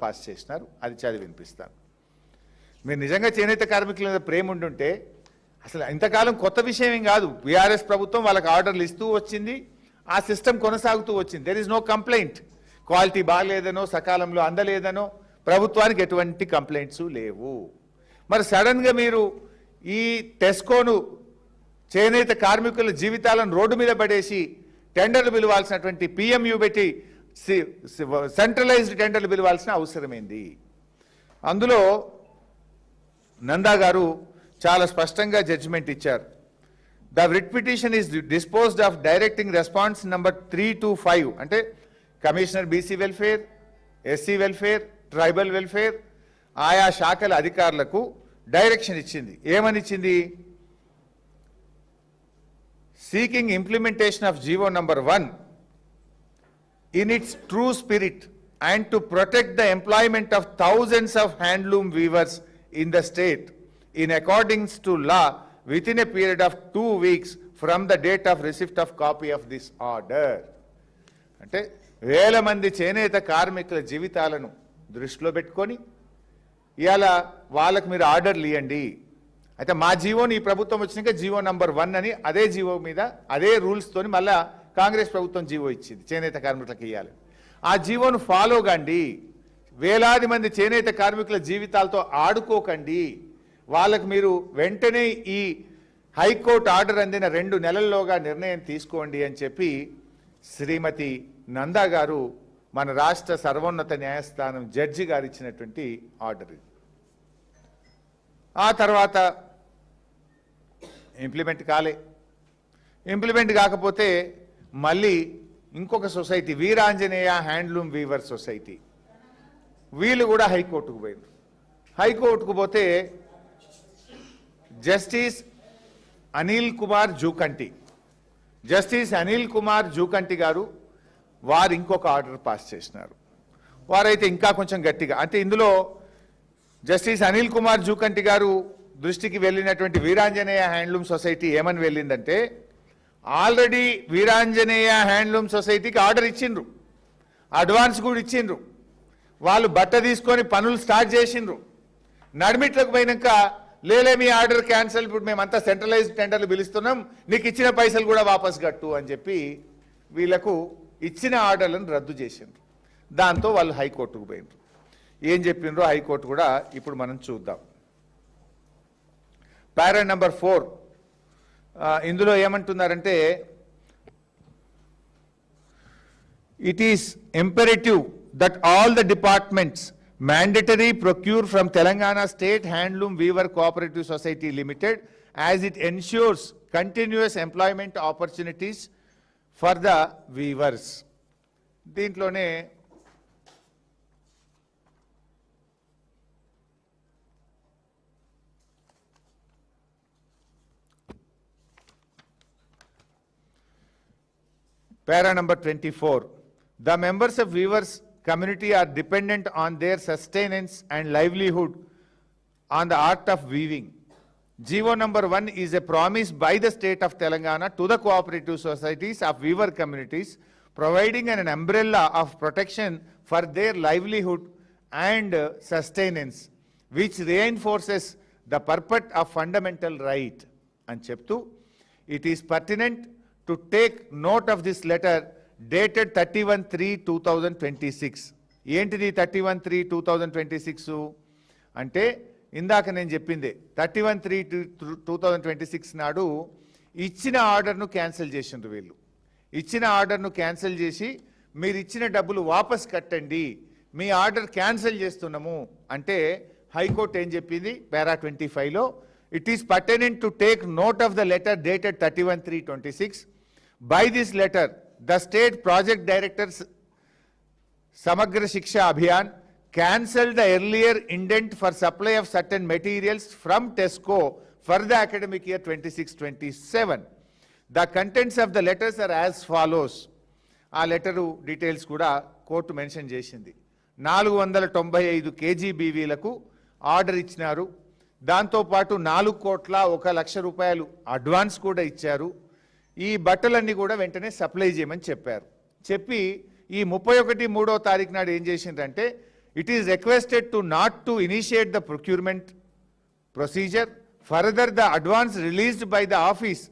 Pass చేసినారు, అది చదివి వినిపిస్తాను. మీరు నిజంగా చేనేత కార్మికుల మీద ప్రేమ ఉండుంటే అసలు ఇంతకాలం కొత్త విషయం ఏం కాదు. బీఆర్ఎస్ ప్రభుత్వం వాళ్ళకి ఆర్డర్లు ఇస్తూ వచ్చింది, ఆ సిస్టమ్ కొనసాగుతూ వచ్చింది. There is no complaint. Quality బాగలేదనో సకాలంలో అందలేదనో ప్రభుత్వానికి ఎటువంటి కంప్లైంట్స్ లేవు. మరి సడన్గా మీరు ఈ టెస్కోను చేనేత కార్మికుల జీవితాలను రోడ్డు మీద పడేసి టెండర్లు పిలవాల్సినటువంటి పిఎంయు పెట్టి సెంట్రలైజ్డ్ టెండర్లు పిలవాల్సిన అవసరమైంది. అందులో నందా గారు చాలా స్పష్టంగా జడ్జిమెంట్ ఇచ్చారు. The writ petition is disposed of directing response number 3 to 5 అంటే commissioner BC welfare, SC welfare, tribal welfare ఆయా శాఖల అధికారులకు డైరెక్షన్ ఇచ్చింది. ఏమని ఇచ్చింది? Seeking implementation of GO number 1 in its true spirit and to protect the employment of thousands of handloom weavers in the state in accordance to law within a period of 2 weeks from the date of receipt of copy of this order. అంటే వేల మంది చేనేత కార్మికుల జీవితాలను దృష్టిలో పెట్టుకొని ఇవాళ వాళ్ళకు మీరు ఆర్డర్లు ఇవ్వండి. అయితే మా జీవోని ఈ ప్రభుత్వం వచ్చినాక జీవో నంబర్ 1 అని అదే జీవో మీద అదే రూల్స్తోని మళ్ళా కాంగ్రెస్ ప్రభుత్వం జీవో ఇచ్చింది చేనేత కార్మికులకు ఇవ్వాలి. ఆ జీవోను ఫాలో కండి. వేలాది మంది చేనేత కార్మికుల జీవితాలతో ఆడుకోకండి. వాళ్ళకు మీరు వెంటనే ఈ హైకోర్టు ఆర్డర్ అందిన 2 నెలల్లోగా నిర్ణయం తీసుకోండి అని చెప్పి శ్రీమతి నందా గారు మన రాష్ట్ర సర్వోన్నత న్యాయస్థానం జడ్జి గారు ఇచ్చినటువంటి ఆర్డర్. ఆ తర్వాత ఇంప్లిమెంట్ కాలే. ఇంప్లిమెంట్ కాకపోతే మళ్ళీ ఇంకొక society Veeranjaneya handloom weaver society వీళ్ళు కూడా హైకోర్టుకు పోయినారు. హైకోర్టుకు పోతే జస్టిస్ అనిల్ కుమార్ జూకంటి గారు వారు ఇంకొక ఆర్డర్ పాస్ చేసినారు. వారైతే ఇంకా కొంచెం గట్టిగా, అంటే ఇందులో జస్టిస్ అనిల్ కుమార్ జూకంటి గారు దృష్టికి వెళ్ళినటువంటి వీరాంజనేయ హ్యాండ్లూమ్ సొసైటీ ఏమని వెళ్ళిందంటే, ఆల్రెడీ వీరాంజనేయ హ్యాండ్లూమ్ సొసైటీకి ఆర్డర్ ఇచ్చిండ్రు, అడ్వాన్స్ కూడా ఇచ్చిండ్రు. వాళ్ళు బట్ట తీసుకొని పనులు స్టార్ట్ చేసిండ్రు. నడిమిట్లకు పోయినాక లేలే మీ ఆర్డర్ క్యాన్సిల్, ఇప్పుడు మేమంతా సెంట్రలైజ్డ్ టెండర్లు పిలుస్తున్నాం, నీకు ఇచ్చిన పైసలు కూడా వాపస్ కట్టు అని చెప్పి వీళ్లకు ఇచ్చిన ఆర్డర్లను రద్దు చేసిండ్రు. దాంతో వాళ్ళు హైకోర్టుకు పోయినరు. ఏం చెప్పిండ్రో హైకోర్టు కూడా ఇప్పుడు మనం చూద్దాం. పారా నంబర్ 4 ఇందులో ఏమంటున్నారంటే, it is imperative that all the departments mandatory procure from Telangana State Handloom Weaver Cooperative Society Limited as it ensures continuous employment opportunities for the weavers. దీంట్లోనే para number 24, the members of weavers community are dependent on their sustenance and livelihood on the art of weaving. GO number 1 is a promise by the state of Telangana to the cooperative societies of weaver communities, providing an umbrella of protection for their livelihood and sustenance, which reinforces the purport of fundamental right. And cheptu, it is pertinent to take note of this letter dated 31/3/2026. ఏంటిది 31/3/2026 అంటే ఇందాక నేను చెప్పింది 31/3/2026 నాడు ఇచ్చిన ఆర్డర్ను cancel చేసిండ్రు. వీళ్ళు ఇచ్చిన ఆర్డర్ను క్యాన్సిల్ చేసి మీరు ఇచ్చిన డబ్బులు వాపస్ కట్టండి, మీ ఆర్డర్ క్యాన్సిల్ చేస్తున్నాము అంటే హైకోర్టు ఏం చెప్పింది పారా 25లో, it is pertinent to take note of the letter dated 31/3/26. By this letter the state project directors Samagra Shiksha Abhiyan cancelled the earlier indent for supply of certain materials from TESCO for the academic year 26-27. The contents of the letters are as follows. ఆ letter details కూడా court mention చేసింది. 495 kgbవీలకు order ఇచ్చినారు. దాంతోపాటు 4,01,00,000 రూపాయలు advance కూడా ఇచ్చారు. ఈ బట్టలన్నీ కూడా వెంటనే సప్లై చేయమని చెప్పారు. చెప్పి ఈ 31/3 నాడు ఏం చేసిందంటే It is requested to not to initiate the procurement procedure. Further, the advance released by the office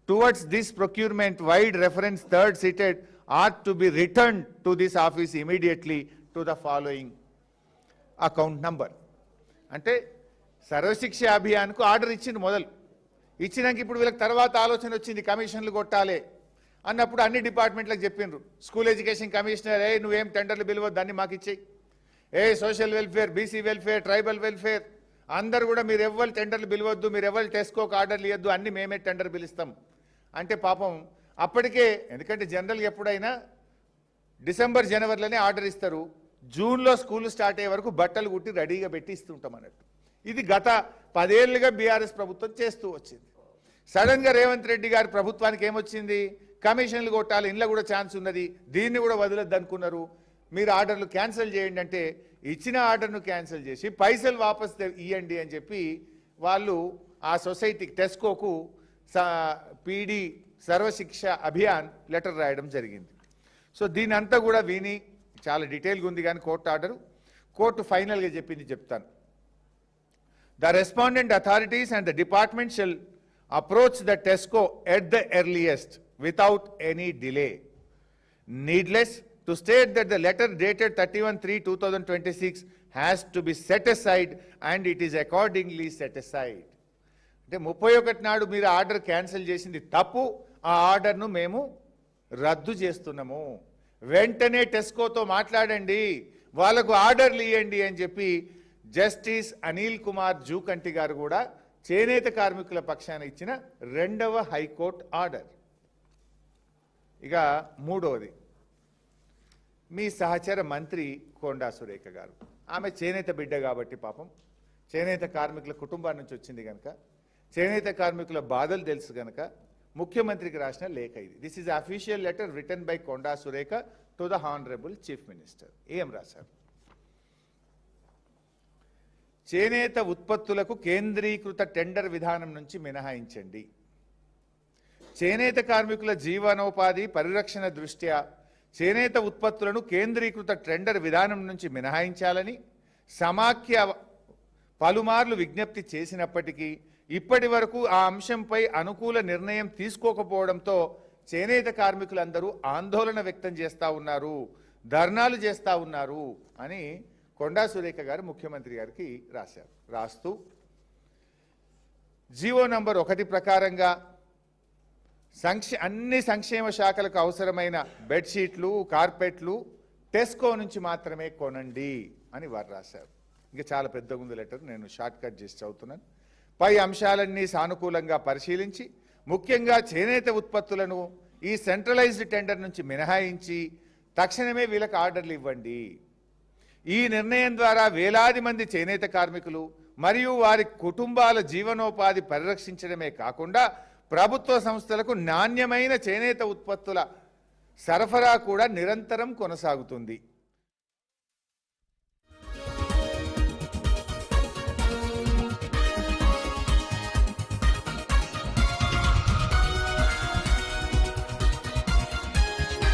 towards this procurement wide reference third cited are to be returned to this office immediately to the following account number. అంటే Sarva Shiksha అభియాన్కు order ఇచ్చింది మొదలు ఇచ్చినాక ఇప్పుడు వీళ్ళకి తర్వాత ఆలోచన వచ్చింది కమిషన్లు కొట్టాలి అన్నప్పుడు అన్ని డిపార్ట్మెంట్లకు చెప్పిండ్రు. స్కూల్ ఎడ్యుకేషన్ కమిషనర్ నువ్వేం టెండర్లు పిలవద్దు అన్ని మాకు ఇచ్చేయి, social welfare, BC welfare, tribal welfare అందరు కూడా మీరు ఎవ్వరు టెండర్లు పిలవద్దు, మీరు ఎవరు టెస్కోకి ఆర్డర్లు ఇవ్వద్దు, అన్ని మేమే టెండర్ పిలుస్తాం అంటే పాపం అప్పటికే, ఎందుకంటే జనరల్గా ఎప్పుడైనా డిసెంబర్ జనవరిలోనే ఆర్డర్ ఇస్తారు, జూన్లో స్కూల్ స్టార్ట్ అయ్యే వరకు బట్టలు కుట్టి రెడీగా పెట్టి ఇస్తుంటాం అన్నట్టు. ఇది గత 10 ఏళ్లుగా బీఆర్ఎస్ ప్రభుత్వం చేస్తూ వచ్చింది. సడన్గా రేవంత్ రెడ్డి గారి ప్రభుత్వానికి ఏమొచ్చింది, కమిషన్లు కొట్టాలి, ఇంట్లో కూడా ఛాన్స్ ఉన్నది, దీన్ని కూడా వదలొద్దు అనుకున్నారు. మీరు ఆర్డర్లు క్యాన్సిల్ చేయండి అంటే ఇచ్చిన ఆర్డర్ను క్యాన్సిల్ చేసి పైసలు వాపస్ ఇవ్వండి అని చెప్పి వాళ్ళు ఆ సొసైటీకి టెస్కోకు పీడీ సర్వశిక్ష అభియాన్ లెటర్ రాయడం జరిగింది. సో దీని అంతా కూడా విని చాలా డీటెయిల్గా ఉంది కానీ కోర్టు ఫైనల్గా చెప్పింది చెప్తాను. The respondent authorities and the department shall approach the TESCO at the earliest without any delay. Needless to state that the letter dated 31/3/2026 has to be set aside and it is accordingly set aside. అంటే 31 నాడు మీరు order cancel చేసింది తప్పు, ఆ ఆర్డర్ను మేము రద్దు చేస్తున్నాము, వెంటనే టెస్కోతో మాట్లాడండి, వాళ్ళకు ఆర్డర్లు ఇవ్వండి అని చెప్పి జస్టిస్ అనిల్ కుమార్ జూకంటి గారు కూడా చేనేత కార్మికుల పక్షాన ఇచ్చిన 2వ హైకోర్టు ఆర్డర్. ఇక 3వది మీ సహచర మంత్రి కొండా సురేఖ గారు. ఆమె చేనేత బిడ్డ కాబట్టి పాపం చేనేత కార్మికుల కుటుంబాన్ని నుంచి వచ్చింది కనుక చేనేత కార్మికుల బాధలు తెలుసు కనుక ముఖ్యమంత్రికి రాసిన లేఖ ఇది. This is official letter written by Konda Surekha to the honourable chief minister. ఏం రాశారు? చేనేత ఉత్పత్తులకు కేంద్రీకృత టెండర్ విధానం నుంచి మినహాయించండి. చేనేత కార్మికుల జీవనోపాధి పరిరక్షణ దృష్ట్యా చేనేత ఉత్పత్తులను కేంద్రీకృత టెండర్ విధానం నుంచి మినహాయించాలని సమాఖ్య పలుమార్లు విజ్ఞప్తి చేసినప్పటికీ ఇప్పటి వరకు ఆ అంశంపై అనుకూల నిర్ణయం తీసుకోకపోవడంతో చేనేత కార్మికులందరూ ఆందోళన వ్యక్తం చేస్తూ ఉన్నారు, ధర్నాలు చేస్తూ ఉన్నారు అని కొండా సురేఖ గారు ముఖ్యమంత్రి గారికి రాశారు. రాస్తూ జీవో నంబర్ 1 ప్రకారంగా అన్ని సంక్షేమ శాఖలకు అవసరమైన బెడ్షీట్లు, కార్పెట్లు టెస్కో నుంచి మాత్రమే కొనండి అని వారు రాశారు. ఇంకా చాలా పెద్దగా ఉంది లెటర్, నేను షార్ట్ కట్ చేసి చదువుతున్నాను. పై అంశాలన్నీ సానుకూలంగా పరిశీలించి ముఖ్యంగా చేనేత ఉత్పత్తులను ఈ సెంట్రలైజ్డ్ టెండర్ నుంచి మినహాయించి తక్షణమే వీళ్ళకి ఆర్డర్లు ఇవ్వండి. ఈ నిర్ణయం ద్వారా వేలాది మంది చేనేత కార్మికులు మరియు వారి కుటుంబాల జీవనోపాధి పరిరక్షించడమే కాకుండా ప్రభుత్వ సంస్థలకు నాణ్యమైన చేనేత ఉత్పత్తుల సరఫరా కూడా నిరంతరం కొనసాగుతుంది.